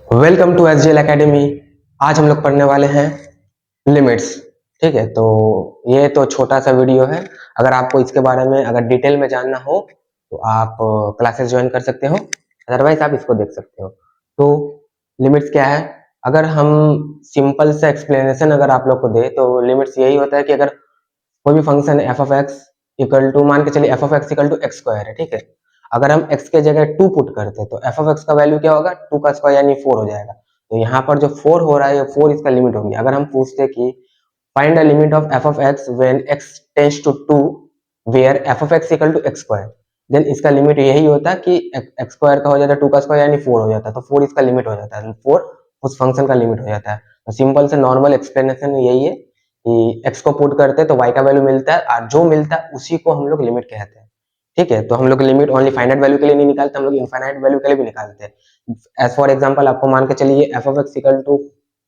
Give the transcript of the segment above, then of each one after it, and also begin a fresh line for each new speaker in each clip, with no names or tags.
Welcome to एसजीएल academy. आज हम लोग पढ़ने वाले हैं लिमिट्स। ठीक है, तो ये तो छोटा सा वीडियो है। अगर आपको इसके बारे में अगर डिटेल में जानना हो तो आप क्लासेस ज्वाइन कर सकते हो, अदरवाइज आप इसको देख सकते हो। तो लिमिट्स क्या है? अगर हम सिंपल से एक्सप्लेनेशन अगर आप लोग को दे तो लिमिट्स यही होता है कि अगर कोई भी function F of X equal to, मान के चलिए F of X equal to X square है। ठीक है, अगर हम x के जगह 2 पुट करते हैं तो एफ ऑफ एक्स का वैल्यू क्या होगा? 2 का स्क्वायर यानी 4 हो जाएगा। तो यहाँ पर जो 4 हो रहा है, ये 4 इसका लिमिट होगी। अगर हम पूछते कि find the limit of F of X when x tends to 2 where F of X equal to X square, then इसका लिमिट यही होता है कि एक्स स्क्वायर का हो जाता है 2 का स्क्वायर यानी 4 हो जाता है। तो 4 इसका लिमिट हो जाता है, 4 उस फंक्शन का लिमिट हो जाता है। तो सिंपल से नॉर्मल एक्सप्लेनेशन यही है कि x को पुट करते हैं तो y का वैल्यू मिलता है, और जो मिलता है उसी को हम लोग लिमिट कहते हैं। ठीक है, तो हम लोग लिमिट ओनली फाइनाइट वैल्यू के लिए नहीं निकालते, हम लोग इनफाइनाइट वैल्यू के लिए भी निकालते हैं। एज फॉर एग्जांपल आपको मान के चलिए F of X equal to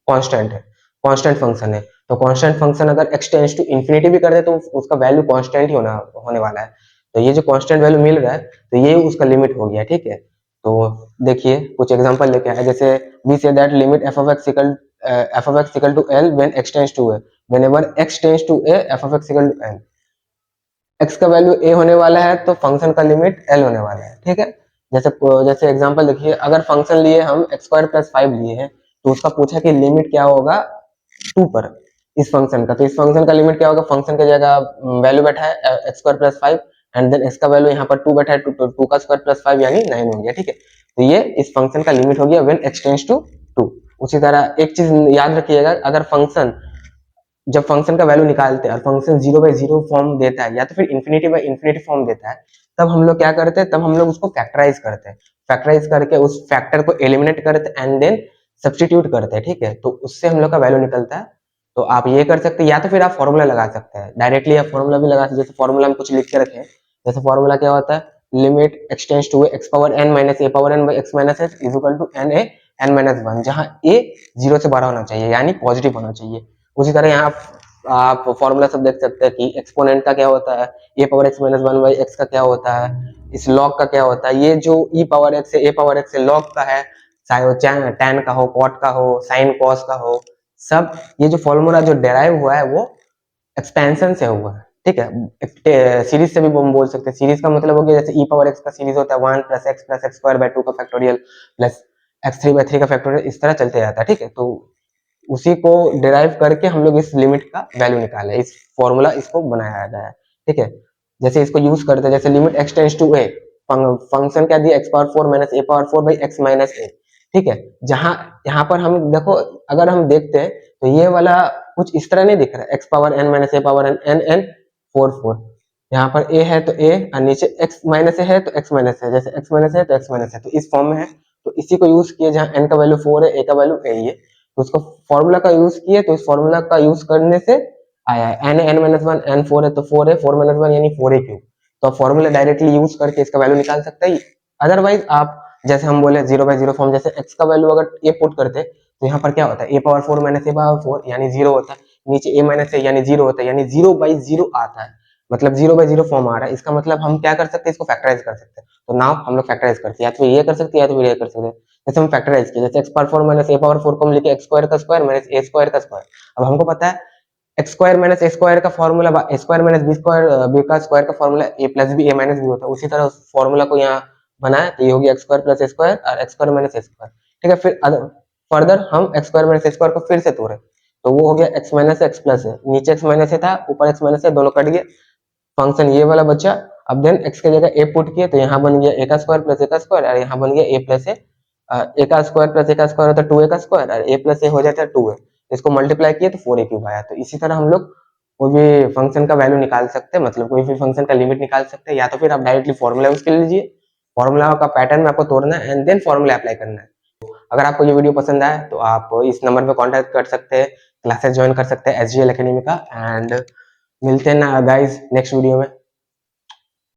constant है, कांस्टेंट फंक्शन है। तो कांस्टेंट फंक्शन अगर x टेंड्स टू इंफिनिटी भी कर दे तो उसका वैल्यू कांस्टेंट ही होने वाला है। तो ये जो कांस्टेंट वैल्यू मिल रहा है तो ये उसका लिमिट हो गया। ठीक है, तो देखिए कुछ एग्जांपल लेके आए, जैसे we say that limit F of X equal to L when x tends to A, whenever x tends to A F of X equal to L. x का वैल्यू a होने वाला है तो फंक्शन का limit l होने वाला है। ठीक है, जैसे जैसे एग्जांपल देखिए, अगर फंक्शन लिए हम एक्स स्क्वायर प्लस 5 लिए हैं तो उसका पूछा कि लिमिट क्या होगा 2 पर इस फंक्शन का। तो इस फंक्शन का लिमिट क्या होगा? फंक्शन की जगह वैल्यू बैठा है X square plus 5 and then इसका वैल्यू यहाँ पर 2 बैठा है, 2 का स्क्वायर प्लस 5 यानी 9 हो गया। ठीक है, तो ये इस फंक्शन का लिमिट हो गया व्हेन x टेंड्स टू 2। उसी तरह एक चीज याद रखिएगा, अगर फंक्शन जब फंक्शन का वैल्यू निकालते हैं और फंक्शन 0/0 फॉर्म देता है या तो फिर इन्फिनिटी फॉर्म देता है, तब हम लोग क्या करते हैं? तब हम लोग उसको फैक्टराइज करते हैं। फैक्टराइज करके उस फैक्टर को एलिमिनेट करते हैं एंड देन सब्स्टिट्यूट करते हैं। ठीक है, तो उससे हम लोग का वैल्यू निकलता है। तो आप ये कर सकते हैं, या तो फिर आप फॉर्मूला लगा सकते हैं, डायरेक्टली आप फॉर्मूला भी लगा सकते हैं। जैसे फॉर्मूला में कुछ लिख के रखें, जैसे फॉर्मूला क्या होता है? Limit x tends to x power n minus a power n by x minus s is equal to n a n minus 1, जहां a 0 से बड़ा होना चाहिए यानी पॉजिटिव होना चाहिए। उसी तरह यहाँ आप फॉर्मूला सब देख सकते हैं कि एक्सपोनेंट का क्या होता है, A power X minus 1 by X का क्या होता है, इस लॉग का क्या होता है। ये जो ई पावर एक्स है, ए पावर एक्स है, लॉग का है, चाहे वो टैन का हो, कॉट का हो, साइन कॉस का हो, सब ये जो फॉर्मूला जो डेराइव हुआ है वो एक्सपेंशन से हुआ है। ठीक है, सीरीज से भी हम बोल सकते हैं। सीरीज का मतलब हो गया जैसे ई पावर एक्स का सीरीज होता है 1 प्लस एक्स स्क्वायर बाई 2 का फैक्टोरियल प्लस एक्स 3 बाई 3 का फैक्टोरियल, इस तरह चलते जाता है। ठीक है, तो उसी को डिराइव करके हम लोग इस लिमिट का वैल्यू निकाले, इस फॉर्मूला इसको बनाया गया है। ठीक है, जैसे इसको यूज करते हैं, जैसे limit x tends to a, function क्या दिया? x power 4 minus a power 4 by x minus a। ठीक है, जहां यहाँ पर हम देखो, अगर हम देखते हैं तो ये वाला कुछ इस तरह नहीं दिख रहा है, x power n minus a power n n 4 4। यहाँ पर a है तो a, और नीचे x माइनस a है तो x माइनस है, जैसे x माइनस है तो x माइनस है, तो इस फॉर्म में है। तो इसी को यूज किए, जहाँ n का वैल्यू 4 है, a का वैल्यू a ही है, तो उसको फॉर्मूला का यूज किए, तो इस फॉर्मूला का यूज करने से आया है। n माइनस 1 n 4 है तो 4 है, 4 माइनस 1 यानी 4 है क्यूब। तो आप फॉर्मूला डायरेक्टली यूज करके इसका वैल्यू निकाल सकते हैं। अदरवाइज आप जैसे हम बोले 0/0 फॉर्म, जैसे x का वैल्यू अगर a पुट करते तो यहाँ पर क्या होता है? a power 4 minus a power 4 यानी 0 होता है, नीचे a माइनस a यानी 0 होता है, यानी 0/0 आता है, मतलब 0/0 फॉर्म आ रहा है। इसका मतलब हम क्या कर सकते हैं? इसको फैक्टराइज कर सकते हैं। तो नाउ हम लोग फैक्टराइज करते हैं, या तो ये कर सकते हैं या तो ये कर सकते हैं। जैसे हम फैक्टराइज किए, जैसे x power 4 minus a power 4 को हम लिखे x स्क्वायर का स्क्वायर माइनस a स्क्वायर का स्क्वायर। अब हमको पता है एक्स स्क्वायर माइनस ए स्क्वायर का फॉर्मूला ए स्क्वायर माइनस बी का स्क्वायर का फॉर्मूला ए प्लस बी, ए माइनस बी होता है। उसी तरह उस फॉर्मूला को यहाँ बनाया तो ये हो गया एक्स स्क्वायर प्लस ए स्क्वायर और एक्स स्क्वायर माइनस ए स्क्वायर। ठीक है, फिर फर्दर हम एक्स स्क्वायर माइनस ए स्क्वायर को फिर से तोड़े तो वो हो गया एक्स माइनस एक्स प्लस है, नीचे एक्स माइनस था, ऊपर एक्स माइनस है, दोनों कट गए, फंक्शन ये वाला बचा। अब देन एक्स की जगह ए पुट किए तो यहाँ बन गया ए का स्क्वायर प्लस ए का स्क्वायर, और यहाँ बन गया ए प्लस ए का स्क्वायर प्लस ए का स्क्वायर होता है 2a का स्क्वायर, और ए प्लस ए हो जाता है 2a। इसको मल्टीप्लाई किए तो 4a क्यूब आया। तो इसी तरह हम लोग कोई भी फंक्शन का वैल्यू निकाल सकते हैं, मतलब कोई भी फंक्शन का लिमिट निकाल सकते हैं, या तो फिर आप डायरेक्टली फॉर्मूला यूज कर लीजिए। फॉर्मूला का पैटर्न में आपको तोड़ना है एंड देन फॉर्मूला अप्लाई करना है। अगर आपको ये वीडियो पसंद आए तो आप इस नंबर पे कांटेक्ट कर सकते हैं, क्लासेस ज्वाइन कर सकते हैं एसजीएल एकेडमी का, एंड मिलते हैं ना गाइस नेक्स्ट वीडियो में।